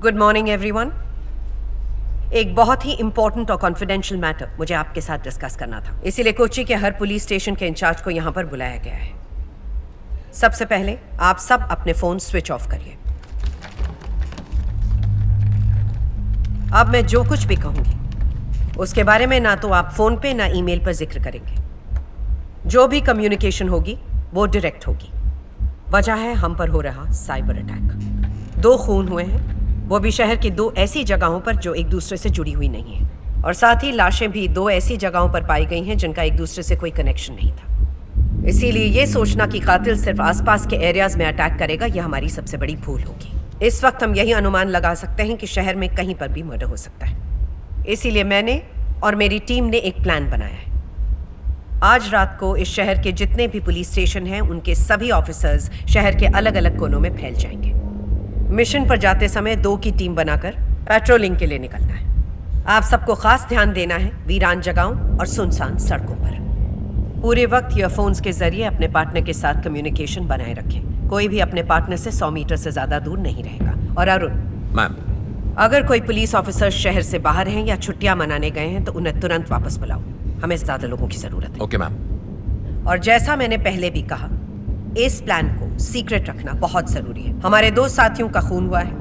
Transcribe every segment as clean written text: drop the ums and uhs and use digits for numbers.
Good morning everyone. एक बहुत ही important और कॉन्फिडेंशियल मैटर मुझे आपके साथ डिस्कस करना था, इसीलिए कोच्चि के हर पुलिस स्टेशन के इंचार्ज को यहाँ पर बुलाया गया है। सबसे पहले आप सब अपने फोन स्विच ऑफ करिए। अब मैं जो कुछ भी कहूंगी उसके बारे में ना तो आप फोन पे ना ईमेल पर जिक्र करेंगे। जो भी कम्युनिकेशन होगी वो डायरेक्ट होगी। वजह है हम पर हो रहा साइबर अटैक। 2 खून हुए हैं, वो भी शहर की 2 ऐसी जगहों पर जो एक दूसरे से जुड़ी हुई नहीं है, और साथ ही लाशें भी 2 ऐसी जगहों पर पाई गई हैं जिनका एक दूसरे से कोई कनेक्शन नहीं था। इसीलिए ये सोचना कि कातिल सिर्फ आसपास के एरियाज में अटैक करेगा, यह हमारी सबसे बड़ी भूल होगी। इस वक्त हम यही अनुमान लगा सकते हैं कि शहर में कहीं पर भी मर्डर हो सकता है। इसीलिए मैंने और मेरी टीम ने एक प्लान बनाया है। आज रात को इस शहर के जितने भी पुलिस स्टेशन हैं उनके सभी ऑफिसर्स शहर के अलग अलग कोनों में फैल जाएंगे। मिशन पर जाते समय 2 की टीम बनाकर पेट्रोलिंग के लिए निकलना है। आप सबको खास ध्यान देना है वीरान जगहों और सुनसान सड़कों पर। पूरे वक्त ईयरफोन्स के जरिए अपने पार्टनर के साथ कम्युनिकेशन बनाए रखें। कोई भी अपने पार्टनर से 100 मीटर से ज्यादा दूर नहीं रहेगा। और अरुण मैम, अगर कोई पुलिस ऑफिसर शहर से बाहर हैं या छुट्टियां मनाने गए हैं तो उन्हें तुरंत वापस बुलाओ। हमें ज्यादा लोगों की जरूरत है। Okay ma'am. और जैसा मैंने पहले भी कहा, इस प्लान को सीक्रेट रखना बहुत जरूरी है। हमारे 2 साथियों का खून हुआ है,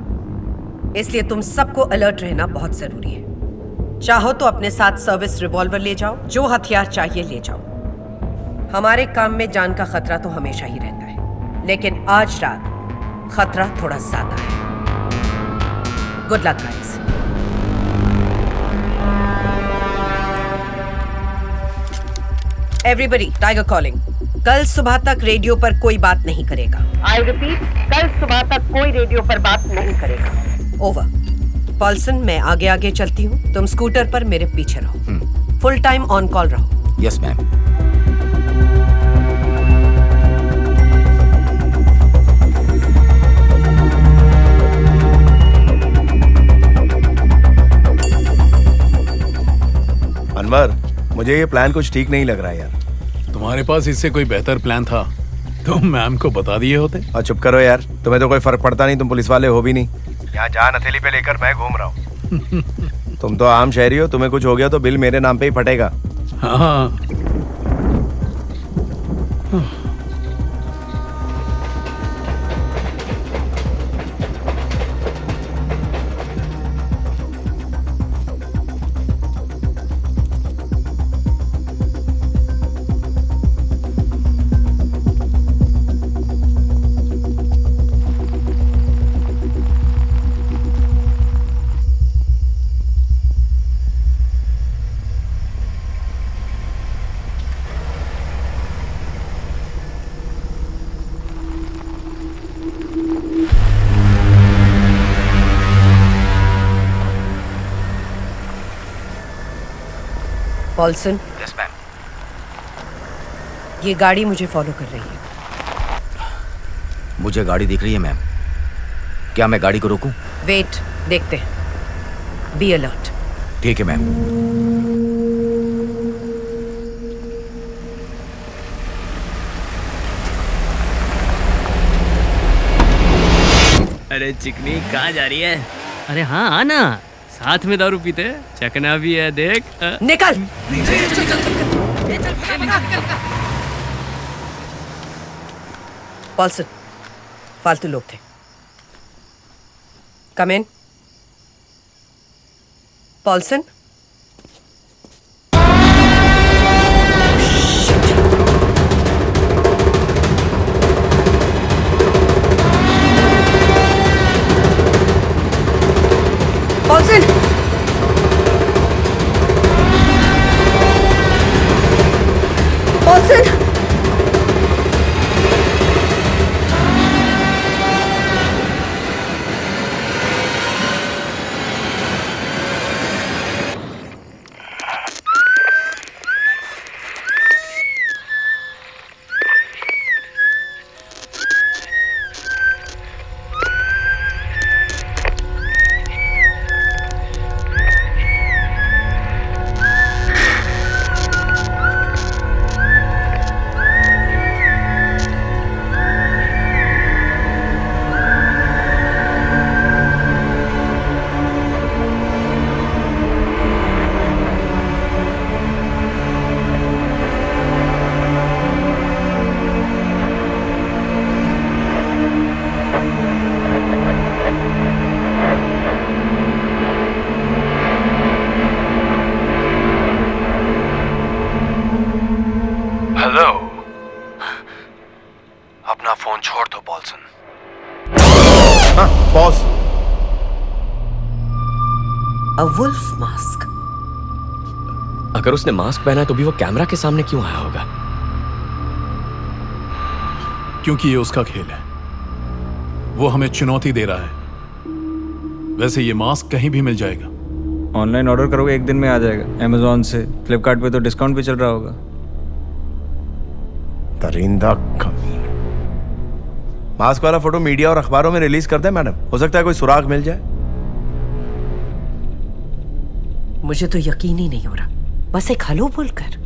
इसलिए तुम सबको अलर्ट रहना बहुत जरूरी है। चाहो तो अपने साथ सर्विस रिवॉल्वर ले जाओ, जो हथियार चाहिए ले जाओ। हमारे काम में जान का खतरा तो हमेशा ही रहता है, लेकिन आज रात खतरा थोड़ा ज्यादा है। Good luck guys. Everybody, tiger calling. कल सुबह तक रेडियो पर कोई बात नहीं करेगा। आई रिपीट, कल सुबह तक कोई रेडियो पर बात नहीं करेगा। ओवर। पॉल्सन, मैं आगे आगे चलती हूँ, तुम स्कूटर पर मेरे पीछे रहो। फुल टाइम ऑन कॉल रहो। Yes ma'am. अनवर, मुझे ये प्लान कुछ ठीक नहीं लग रहा है यार। तुम्हारे पास इससे कोई बेहतर प्लान था तो मैम को बता दिए होते। और चुप करो यार, तुम्हें तो कोई फर्क पड़ता नहीं, तुम पुलिस वाले हो भी नहीं। यहाँ जान हथेली पे लेकर मैं घूम रहा हूँ। तुम तो आम शहरी हो, तुम्हें कुछ हो गया तो बिल मेरे नाम पे ही फटेगा। हाँ। Paulson, yes ma'am. ये गाड़ी मुझे फॉलो कर रही है। मुझे गाड़ी दिख रही है मैम। क्या मैं गाड़ी को रोकूं? वेट, देखते हैं। Be alert. ठीक है मैम। अरे चिकनी कहाँ जा रही है? अरे हाँ आना, साथ में दारू पीते, चकना भी है देख। निकल। पॉल्सन, फालतू लोग थे। Come in. Paulson, Paulson, Paulson. A wolf mask. अगर उसने मास्क पहना है तो भी वो कैमरा के सामने क्यों आया होगा? क्योंकि ये उसका खेल है, वो हमें चुनौती दे रहा है। वैसे ये मास्क कहीं भी मिल जाएगा। ऑनलाइन ऑर्डर करोगे 1 दिन में आ जाएगा, अमेजोन से, फ्लिपकार्ट पे तो डिस्काउंट भी चल रहा होगा। दरिंदा कमीना। मास्क वाला फोटो मीडिया और अखबारों में रिलीज कर दे मैडम, हो सकता है कोई सुराग मिल जाए। मुझे तो यकीन ही नहीं हो रहा, बस एक हेलो बोलकर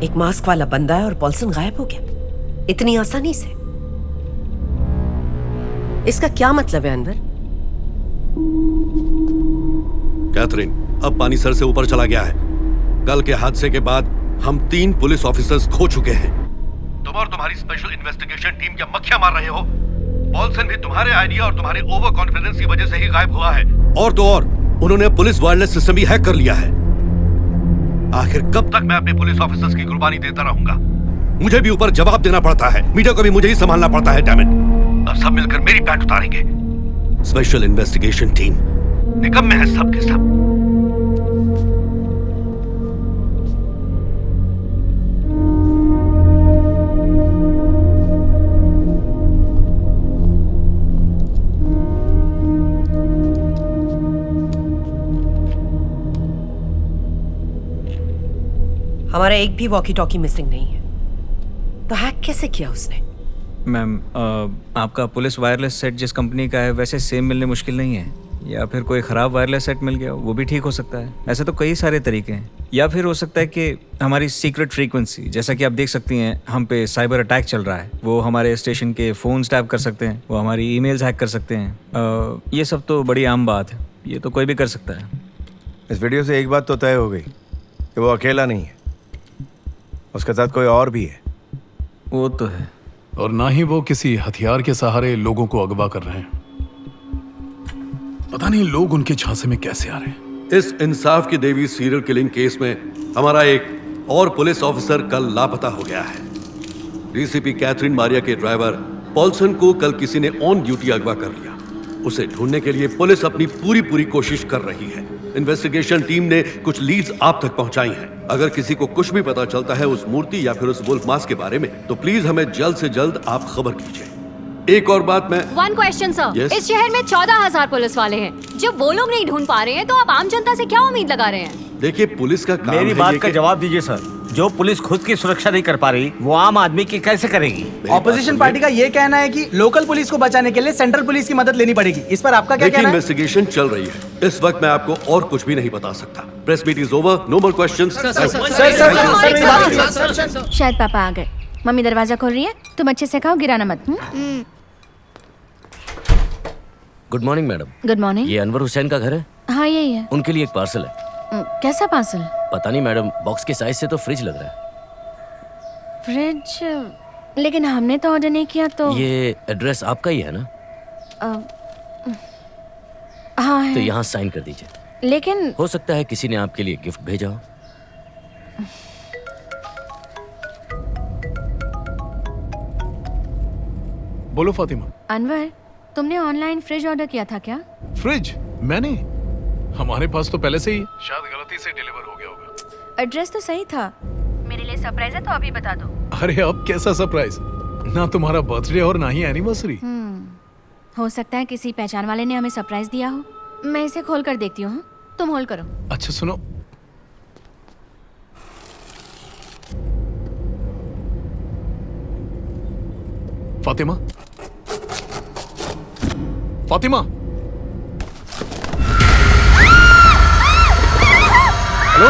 एक मास्क वाला बंदा है और पॉल्सन गायब हो गया इतनी आसानी से। इसका क्या मतलब है अनवर? कैथरीन, अब पानी सर से ऊपर चला गया है। कल के हादसे के बाद हम 3 पुलिस ऑफिसर्स खो चुके हैं। तुम और तुम्हारी स्पेशल इन्वेस्टिगेशन टीम क्या मक्खियां मार रहे हो? पॉल्सन भी तुम्हारे आइडिया और तुम्हारी ओवर कॉन्फिडेंस की वजह से ही गायब हुआ है। और तो और उन्होंने पुलिस वायरलेस सिस्टम भी हैक कर लिया है। आखिर कब तक मैं अपने पुलिस ऑफिसर्स की कुर्बानी देता रहूंगा? मुझे भी ऊपर जवाब देना पड़ता है, मीडिया को भी मुझे ही संभालना पड़ता है। डैम इट, अब सब मिलकर मेरी पैंट उतारेंगे। स्पेशल इन्वेस्टिगेशन टीम निकम्मे है सब के सब। हमारा एक भी वॉकी टॉकी मिसिंग नहीं है, तो हैक कैसे किया उसने? मैम, आपका पुलिस वायरलेस सेट जिस कंपनी का है वैसे सेम मिलने मुश्किल नहीं है, या फिर कोई ख़राब वायरलेस सेट मिल गया वो भी ठीक हो सकता है। ऐसे तो कई सारे तरीके हैं, या फिर हो सकता है कि हमारी सीक्रेट फ्रीक्वेंसी, जैसा कि आप देख सकती हैं हम पे साइबर अटैक चल रहा है, वो हमारे स्टेशन के फ़ोन्स टैप कर सकते हैं, वो हमारी ईमेल्स हैक कर सकते हैं। ये सब तो बड़ी आम बात है, ये तो कोई भी कर सकता है। इस वीडियो से एक बात तो तय हो गई कि वो अकेला नहीं है, उसके साथ कोई और भी है। वो तो है। और ना ही वो किसी हथियार के सहारे लोगों को अगवा कर रहे हैं। पता नहीं लोग उनके झांसे में कैसे आ रहे हैं। इस इंसाफ की देवी सीरियल किलिंग केस में हमारा एक और पुलिस ऑफिसर कल लापता हो गया है। डीसीपी कैथरीन मारिया के ड्राइवर पॉल्सन को कल किसी ने ऑन ड्यूटी अगवा कर लिया। उसे ढूंढने के लिए पुलिस अपनी पूरी कोशिश कर रही है। इन्वेस्टिगेशन टीम ने कुछ लीड्स आप तक पहुंचाई हैं। अगर किसी को कुछ भी पता चलता है उस मूर्ति या फिर उस वुल्फ मास्क के बारे में, तो प्लीज हमें जल्द से जल्द आप खबर कीजिए। एक और बात मैं 1 क्वेश्चन सर, Yes? इस शहर में 14,000 पुलिस वाले हैं। जब वो लोग नहीं ढूंढ पा रहे हैं तो आप आम जनता से क्या उम्मीद लगा रहे हैं? देखिए, पुलिस का काम मेरी है बात ये का कि- जवाब दीजिए सर। जो पुलिस खुद की सुरक्षा नहीं कर पा रही वो आम आदमी की कैसे करेगी? ऑपोजिशन पार्टी का ये कहना है कि लोकल पुलिस को बचाने के लिए सेंट्रल पुलिस की मदद लेनी पड़ेगी। इस पर आपका क्या देखिए, कहना है? इन्वेस्टिगेशन चल रही है। इस वक्त मैं आपको और कुछ भी नहीं बता सकता। Press meet is over, no more questions. शायद पापा आ गए। मम्मी दरवाजा खोल रही है, तुम अच्छे से खाओ, गिराना मत। Good morning madam. Good morning. ये अनवर हुसैन का घर है? हाँ यही है। उनके लिए एक पार्सल है। कैसा पार्सल? पता नहीं मैडम, बॉक्स के साइज से तो फ्रिज लग रहा है। फ्रिज? लेकिन हमने तो ऑर्डर नहीं किया। तो ये एड्रेस आपका ही है ना? हाँ है। तो यहाँ साइन कर दीजिए। लेकिन हो सकता है किसी ने आपके लिए गिफ्ट भेजा हो। बोलो फातिमा। अनवर, तुमने ऑनलाइन फ्रिज ऑर्डर किया था क्या? फ्रिज? मैंने? हमारे पास तो पहले से ही शायद गलती से डिलीवर हो गया होगा। एड्रेस तो सही था। मेरे लिए सरप्राइज है तो अभी बता दो। अरे अब कैसा सरप्राइज? ना तुम्हारा बर्थडे और ना ही एनिवर्सरी। हो सकता है किसी पहचान वाले ने हमें सरप्राइज दिया हो। मैं इसे खोल कर देखती हूँ, तुम होल्ड करो। अच्छा सुनो, फातिमा, फातिमा, हेलो?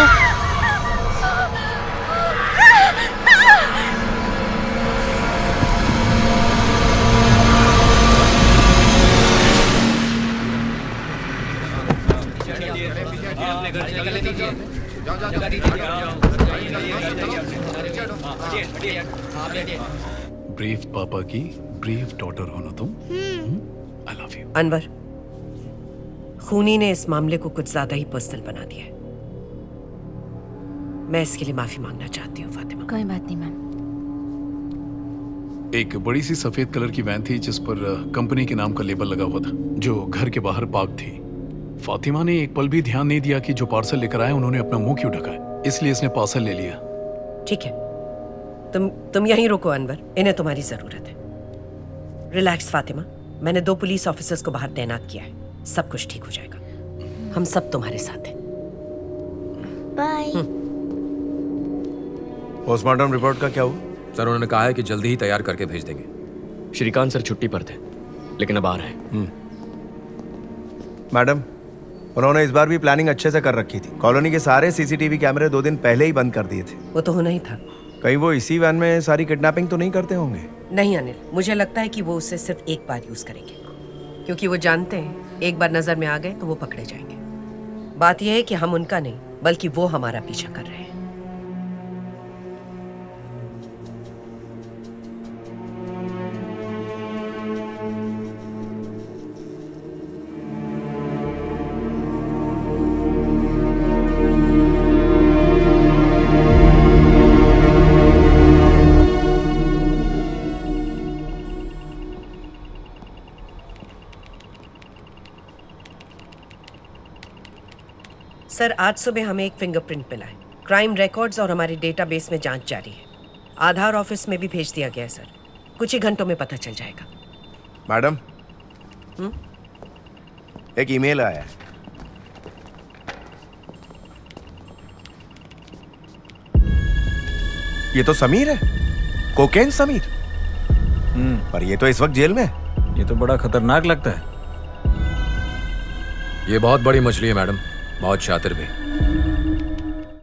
ब्रीफ पापा की ब्रीफ डॉटर हो ना तुम। I love you. अनवर, खूनी ने इस मामले को कुछ ज्यादा ही पर्सनल बना दिया है। मैं इसके लिए माफी मांगना चाहती हूँ फातिमा। कोई बात नहीं मैम। एक बड़ी सी सफेद कलर की वैन थी जिस पर कंपनी के नाम का लेबल लगा हुआ था, जो घर के बाहर पार्क थी। फातिमा ने एक पल भी ध्यान नहीं दिया कि जो पार्सल लेकर आए उन्होंने अपना मुंह क्यों ढका है, इसलिए इसने पार्सल ले लिया। ठीक है, तुम यहीं रुको अनवर, इन्हें तुम्हारी जरूरत है। रिलैक्स फातिमा, मैंने 2 पुलिस ऑफिसर्स को बाहर तैनात किया है, सब कुछ ठीक हो जाएगा। हम सब तुम्हारे साथ हैं। बाय। पोस्टमार्टम रिपोर्ट का क्या हुआ? सर उन्होंने कहा है कि जल्दी ही तैयार करके भेज देंगे। श्रीकांत सर छुट्टी पर थे, लेकिन अब आ रहे हैं। मैडम, उन्होंने इस बार भी प्लानिंग अच्छे से कर रखी थी। कॉलोनी के सारे सीसीटीवी कैमरे 2 दिन पहले ही बंद कर दिए थे। वो तो होना ही था। कहीं वो इसी वैन में सारी किडनैपिंग तो नहीं करते होंगे? नहीं अनिल, मुझे लगता है कि वो उसे सिर्फ एक बार यूज करेंगे, क्योंकि वो जानते हैं एक बार नजर में आ गए तो वो पकड़े जाएंगे। बात यह है कि हम उनका नहीं बल्कि वो हमारा पीछा कर रहे हैं। सर, आज सुबह हमें एक फिंगरप्रिंट मिला है। क्राइम रिकॉर्ड्स और हमारे डेटाबेस में जांच जारी है। आधार ऑफिस में भी भेज दिया गया है सर, कुछ ही घंटों में पता चल जाएगा। मैडम, एक ईमेल आया है। ये तो समीर है, कोकेन समीर। पर ये तो इस वक्त जेल में है। ये तो बड़ा खतरनाक लगता है। ये बहुत बड़ी मछली है मैडम, बहुत शातिर भी।